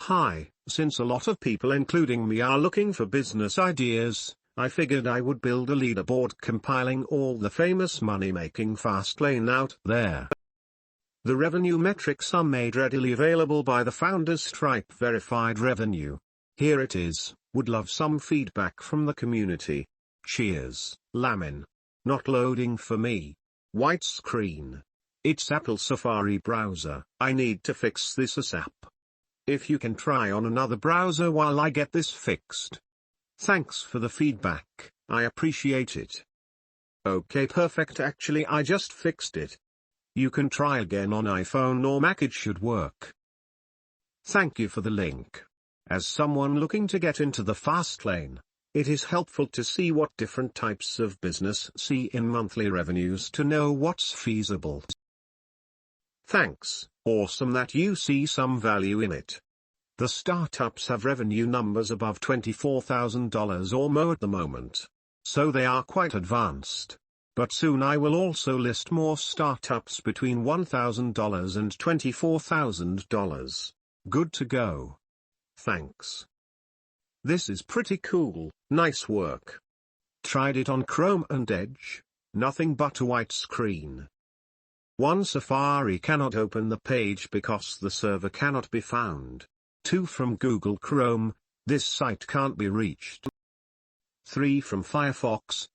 Hi, since a lot of people including me are looking for business ideas, I figured I would build a leaderboard compiling all the famous money-making fastlane out there. The revenue metrics are made readily available by the founders' Stripe verified revenue. Here it is. Would love some feedback from the community. Cheers. Lamin. Not loading for me. White screen. It's Apple Safari browser. I need to fix this ASAP. If you can try on another browser while I get this fixed. Thanks for the feedback, I appreciate it. Okay, perfect. Actually I just fixed it. You can try again on iPhone or Mac, it should work. Thank you for the link. As someone looking to get into the fast lane, it is helpful to see what different types of business see in monthly revenues to know what's feasible. Thanks, awesome that you see some value in it. The startups have revenue numbers above $24,000 or more at the moment, so they are quite advanced. But soon I will also list more startups between $1,000 and $24,000. Good to go. Thanks. This is pretty cool, nice work. Tried it on Chrome and Edge, nothing but a white screen. One, Safari cannot open the page because the server cannot be found. 2, from Google Chrome, this site can't be reached. 3, from Firefox.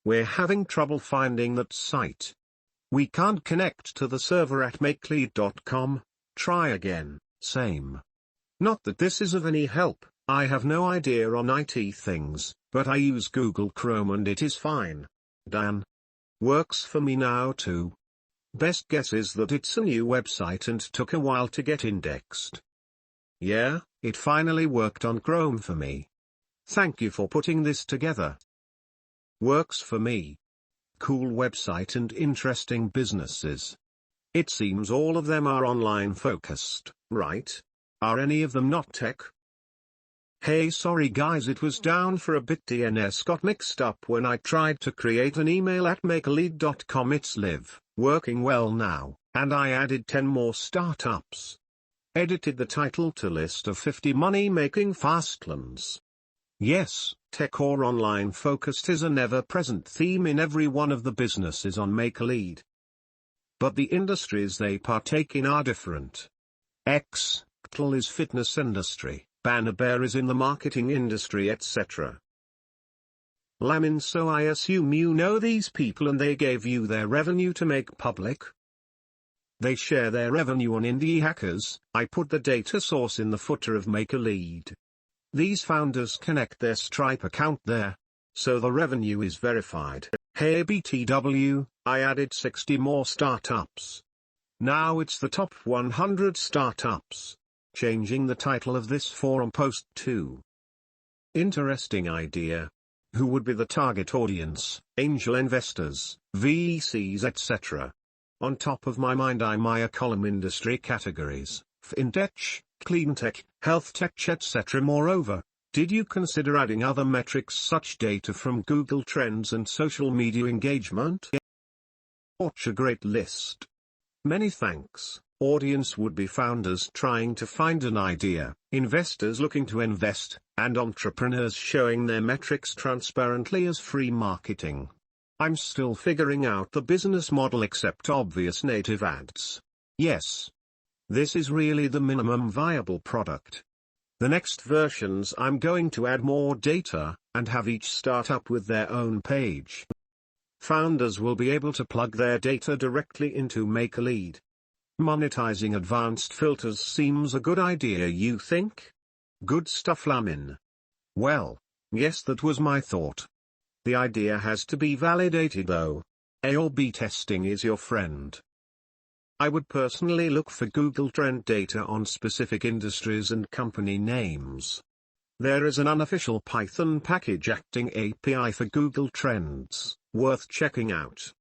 We're having trouble finding that site. We can't connect to the server at makelead.com, try again, same. Not that this is of any help, I have no idea on IT things, but I use Google Chrome and it is fine. Dan. Works for me now too. Best guess is that it's a new website and took a while to get indexed. Yeah, it finally worked on Chrome for me. Thank you for putting this together. Works for me. Cool website and interesting businesses. It seems all of them are online focused, right? Are any of them not tech? Hey, sorry guys, it was down for a bit. DNS got mixed up when I tried to create an email at makelead.com. It's live, working well now, and I added 10 more startups. Edited the title to list of 50 money-making fastlanes. Yes, tech or online focused is an ever-present theme in every one of the businesses on MakeLead. But the industries they partake in are different. XTL is fitness industry, Banner Bear is in the marketing industry, etc. Lamin, so I assume you know these people and they gave you their revenue to make public? They share their revenue on Indie Hackers. I put the data source in the footer of MakeLead. These founders connect their Stripe account there, so the revenue is verified. Hey BTW, I added 60 more startups. Now it's the top 100 startups. Changing the title of this forum post too. Interesting idea. Who would be the target audience? Angel investors, VCs, etc. On top of my mind I my column industry categories, fintech, cleantech, health tech, etc. Moreover, did you consider adding other metrics such data from Google Trends and social media engagement? Such a great list. Many thanks. Audience would be founders trying to find an idea, investors looking to invest, and entrepreneurs showing their metrics transparently as free marketing. I'm still figuring out the business model except obvious native ads. Yes. This is really the minimum viable product. The next versions I'm going to add more data, and have each startup with their own page. Founders will be able to plug their data directly into MakeLead. Monetizing advanced filters seems a good idea, you think? Good stuff, Lamin. Well, yes, that was my thought. The idea has to be validated though. A or B testing is your friend. I would personally look for Google Trend data on specific industries and company names. There is an unofficial Python package acting API for Google Trends, worth checking out.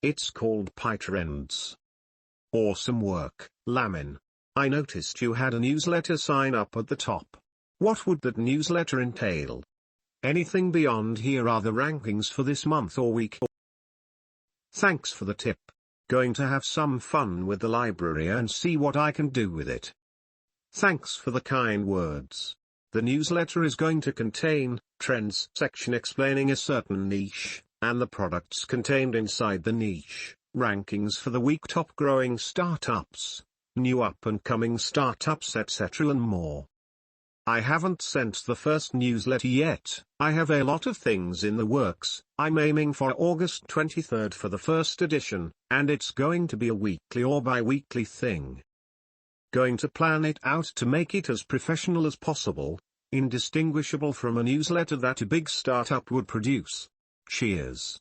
It's called PyTrends. Awesome work, Lamin. I noticed you had a newsletter sign up at the top. What would that newsletter entail? Anything beyond here are the rankings for this month or week. Thanks for the tip. Going to have some fun with the library and see what I can do with it. Thanks for the kind words. The newsletter is going to contain trends section explaining a certain niche, and the products contained inside the niche, rankings for the week, top growing startups, new up-and-coming startups, etc. and more. I haven't sent the first newsletter yet. I have a lot of things in the works. I'm aiming for August 23rd for the first edition, and it's going to be a weekly or bi-weekly thing. Going to plan it out to make it as professional as possible, indistinguishable from a newsletter that a big startup would produce. Cheers.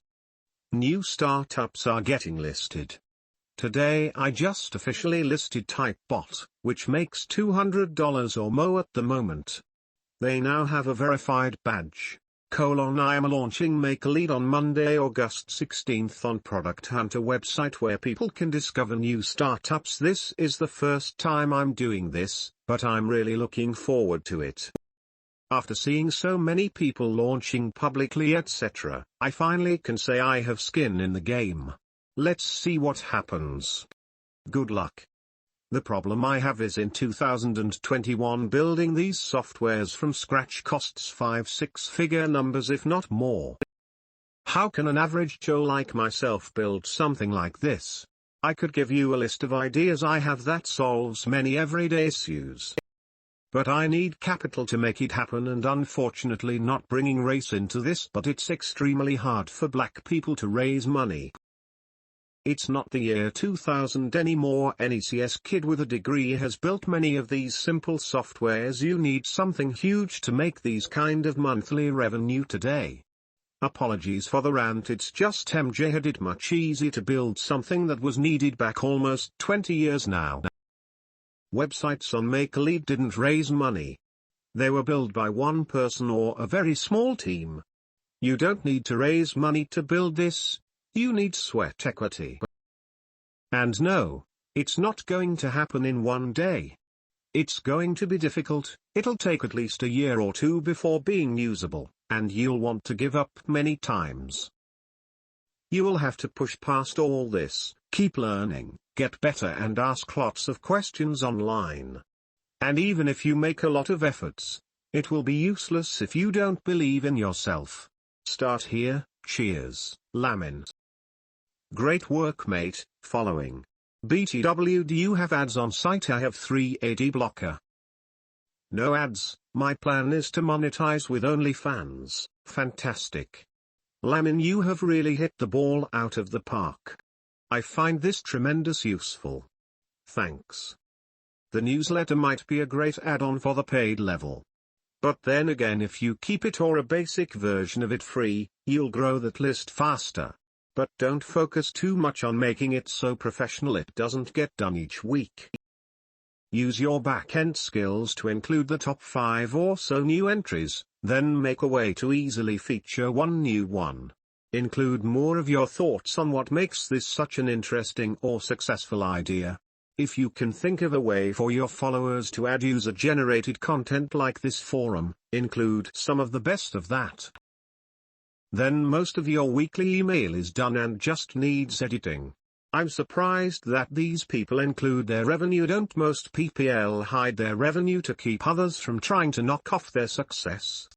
New startups are getting listed. Today I just officially listed Typebot, which makes $200 or more at the moment. They now have a verified badge. I am launching Make a Lead on Monday, August 16th on Product Hunter website where people can discover new startups. This is the first time I'm doing this, but I'm really looking forward to it. After seeing so many people launching publicly etc., I finally can say I have skin in the game. Let's see what happens. Good luck. The problem I have is in 2021 building these softwares from scratch costs 5-6-figure numbers if not more. How can an average Joe like myself build something like this? I could give you a list of ideas I have that solves many everyday issues. But I need capital to make it happen, and unfortunately not bringing race into this, but it's extremely hard for black people to raise money. It's not the year 2000 anymore. Any CS kid with a degree has built many of these simple softwares. You need something huge to make these kind of monthly revenue today. Apologies for the rant, it's just MJ had it much easier to build something that was needed back almost 20 years now. Websites on Make a Lead didn't raise money. They were built by one person or a very small team. You don't need to raise money to build this. You need sweat equity. And no, it's not going to happen in one day. It's going to be difficult. It'll take at least a year or two before being usable, and you'll want to give up many times. You will have to push past all this, keep learning, get better and ask lots of questions online. And even if you make a lot of efforts, it will be useless if you don't believe in yourself. Start here. Cheers, Lamin. Great work, mate. Following. BTW, do you have ads on site? I have 3 AD blocker. No ads. My plan is to monetize with OnlyFans. Fantastic. Lamin, you have really hit the ball out of the park. I find this tremendous useful. Thanks. The newsletter might be a great add-on for the paid level. But then again, if you keep it or a basic version of it free, you'll grow that list faster. But don't focus too much on making it so professional it doesn't get done each week. Use your back-end skills to include the top 5 or so new entries, then make a way to easily feature one new one. Include more of your thoughts on what makes this such an interesting or successful idea. If you can think of a way for your followers to add user-generated content like this forum, include some of the best of that. Then most of your weekly email is done and just needs editing. I'm surprised that these people include their revenue. Don't most PPL hide their revenue to keep others from trying to knock off their success?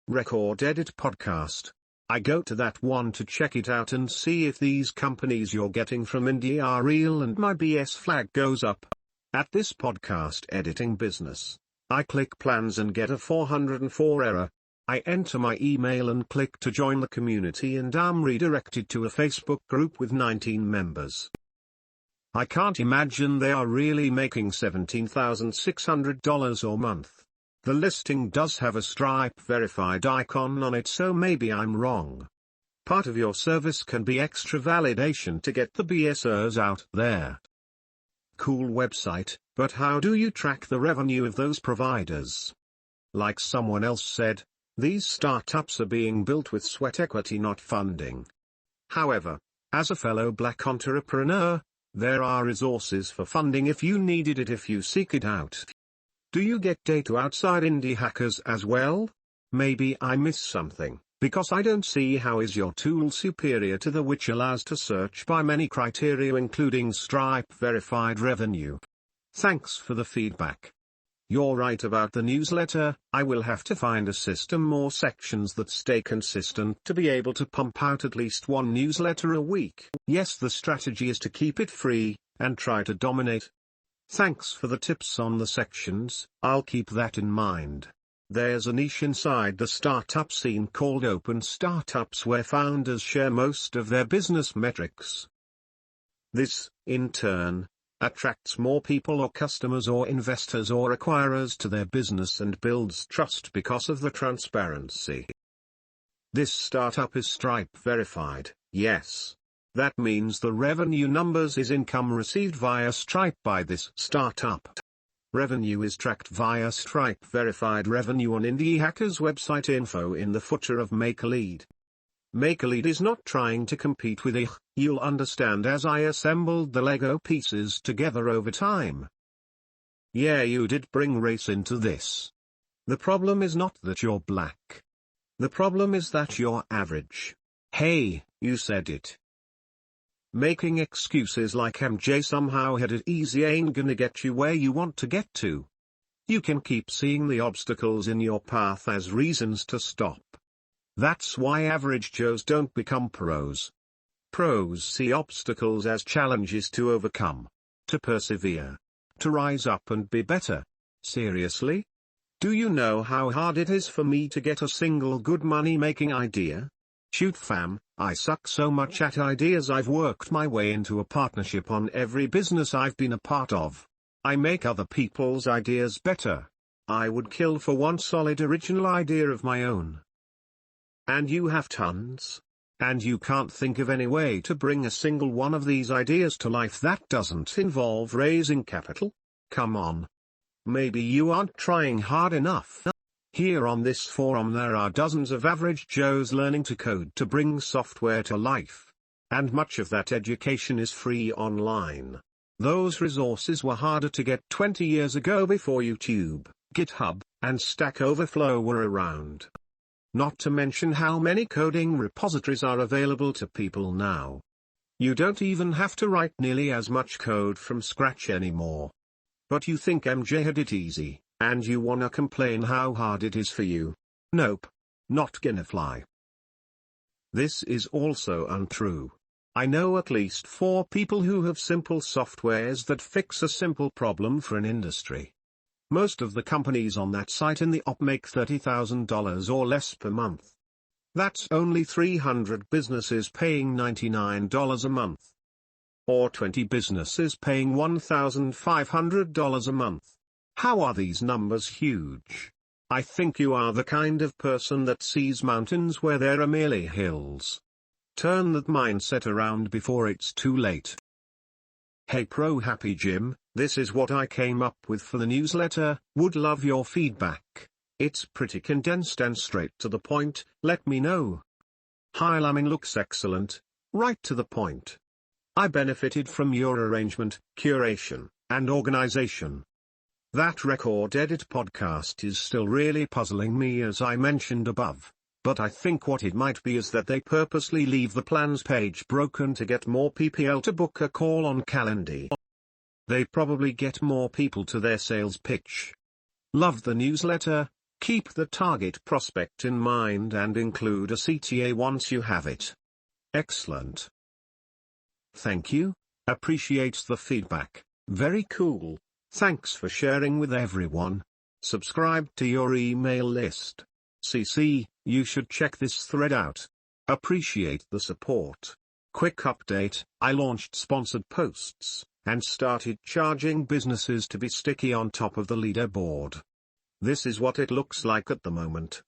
Record Edit Podcast. I go to that one to check it out and see if these companies you're getting from India are real, and my BS flag goes up. At this podcast editing business, I click plans and get a 404 error. I enter my email and click to join the community and am redirected to a Facebook group with 19 members. I can't imagine they are really making $17,600 a month. The listing does have a Stripe verified icon on it, so maybe I'm wrong. Part of your service can be extra validation to get the BSers out there. Cool website, but how do you track the revenue of those providers? Like someone else said, these startups are being built with sweat equity, not funding. However, as a fellow black entrepreneur, there are resources for funding if you needed it, if you seek it out. Do you get data outside indie hackers as well? Maybe I miss something, because I don't see how is your tool superior to the which allows to search by many criteria including Stripe verified revenue. Thanks for the feedback. You're right about the newsletter. I will have to find a system, more sections that stay consistent to be able to pump out at least one newsletter a week. Yes, the strategy is to keep it free, and try to dominate. Thanks for the tips on the sections. I'll keep that in mind. There's a niche inside the startup scene called open startups where founders share most of their business metrics. This, in turn, attracts more people or customers or investors or acquirers to their business and builds trust because of the transparency. This startup is Stripe verified, yes. That means the revenue numbers is income received via Stripe by this startup. Revenue is tracked via Stripe verified revenue on Indie Hacker's website info in the footer of Make a Lead. Make a Lead is not trying to compete with you'll understand as I assembled the Lego pieces together over time. Yeah, you did bring race into this. The problem is not that you're black. The problem is that you're average. Hey, you said it. Making excuses like MJ somehow had it easy ain't gonna get you where you want to get to. You can keep seeing the obstacles in your path as reasons to stop. That's why average Joes don't become pros. Pros see obstacles as challenges to overcome, to persevere, to rise up and be better. Seriously? Do you know how hard it is for me to get a single good money-making idea? Shoot fam, I suck so much at ideas I've worked my way into a partnership on every business I've been a part of. I make other people's ideas better. I would kill for one solid original idea of my own. And you have tons. And you can't think of any way to bring a single one of these ideas to life that doesn't involve raising capital? Come on. Maybe you aren't trying hard enough. Here on this forum there are dozens of average Joes learning to code to bring software to life. And much of that education is free online. Those resources were harder to get 20 years ago before YouTube, GitHub, and Stack Overflow were around. Not to mention how many coding repositories are available to people now. You don't even have to write nearly as much code from scratch anymore. But you think MJ had it easy, and you wanna complain how hard it is for you. Nope. Not gonna fly. This is also untrue. I know at least 4 people who have simple softwares that fix a simple problem for an industry. Most of the companies on that site in the op make $30,000 or less per month. That's only 300 businesses paying $99 a month. Or 20 businesses paying $1,500 a month. How are these numbers huge? I think you are the kind of person that sees mountains where there are merely hills. Turn that mindset around before it's too late. Hey Pro Happy Jim, this is what I came up with for the newsletter. Would love your feedback. It's pretty condensed and straight to the point. Let me know. Hi Lamin looks excellent, right to the point. I benefited from your arrangement, curation, and organization. That record edit podcast is still really puzzling me as I mentioned above. But I think what it might be is that they purposely leave the plans page broken to get more PPL to book a call on Calendly. They probably get more people to their sales pitch. Love the newsletter. Keep the target prospect in mind and include a CTA once you have it. Excellent. Thank you. Appreciate the feedback. Very cool. Thanks for sharing with everyone. Subscribe to your email list. CC, you should check this thread out. Appreciate the support. Quick update, I launched sponsored posts, and started charging businesses to be sticky on top of the leaderboard. This is what it looks like at the moment.